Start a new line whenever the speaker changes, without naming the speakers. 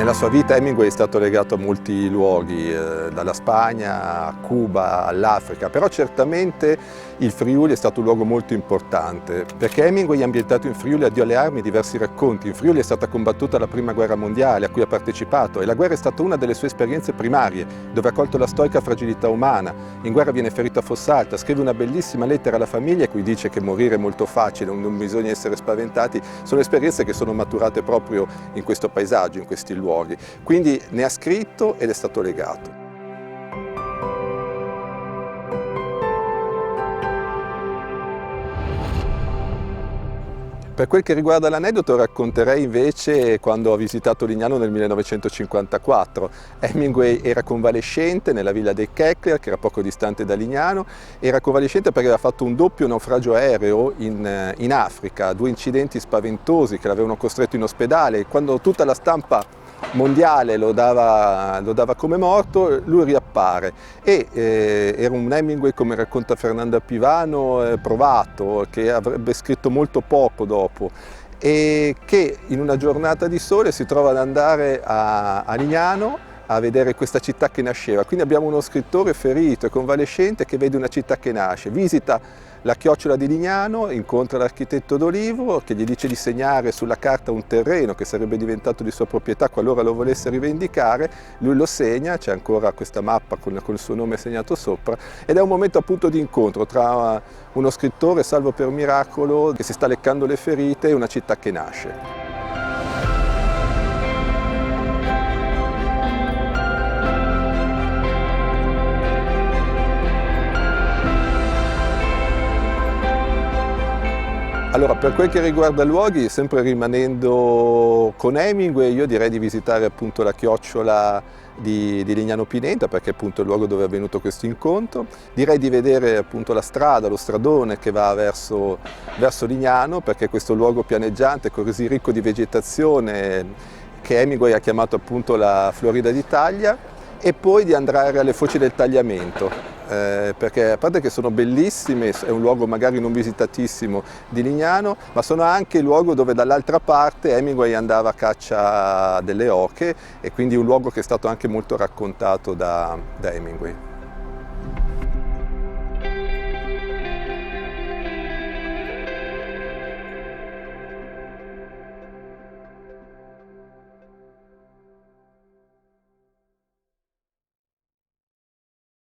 Nella sua vita Hemingway è stato legato a molti luoghi, dalla Spagna a Cuba all'Africa, però certamente il Friuli è stato un luogo molto importante, perché Hemingway ha ambientato in Friuli Addio alle armi diversi racconti. In Friuli è stata combattuta la Prima Guerra Mondiale, a cui ha partecipato, e la guerra è stata una delle sue esperienze primarie, dove ha colto la stoica fragilità umana. In guerra viene ferito a Fossalta, scrive una bellissima lettera alla famiglia in cui dice che morire è molto facile, non bisogna essere spaventati. Sono esperienze che sono maturate proprio in questo paesaggio, in questi luoghi. Quindi ne ha scritto ed è stato legato. Per quel che riguarda l'aneddoto racconterei invece quando ho visitato Lignano nel 1954. Hemingway era convalescente nella villa dei Keckler, che era poco distante da Lignano, era convalescente perché aveva fatto un doppio naufragio aereo in Africa, 2 incidenti spaventosi che l'avevano costretto in ospedale. Quando tutta la stampa mondiale lo dava come morto, lui riappare e era un Hemingway, come racconta Fernanda Pivano, provato, che avrebbe scritto molto poco dopo e che in una giornata di sole si trova ad andare a Lignano a vedere questa città che nasceva. Quindi abbiamo uno scrittore ferito e convalescente che vede una città che nasce, visita la chiocciola di Lignano, incontra l'architetto d'Olivo che gli dice di segnare sulla carta un terreno che sarebbe diventato di sua proprietà qualora lo volesse rivendicare. Lui lo segna, c'è ancora questa mappa con il suo nome segnato sopra, ed è un momento appunto di incontro tra uno scrittore salvo per miracolo che si sta leccando le ferite e una città che nasce. Allora, per quel che riguarda luoghi, sempre rimanendo con Hemingway, io direi di visitare appunto la chiocciola di Lignano Pineta, perché è appunto il luogo dove è avvenuto questo incontro. Direi di vedere appunto la strada, lo stradone che va verso Lignano, perché è questo luogo pianeggiante, così ricco di vegetazione, che Hemingway ha chiamato appunto la Florida d'Italia, e poi di andare alle Foci del Tagliamento. Perché a parte che sono bellissime, è un luogo magari non visitatissimo di Lignano, ma sono anche il luogo dove dall'altra parte Hemingway andava a caccia delle oche, e quindi un luogo che è stato anche molto raccontato da Hemingway.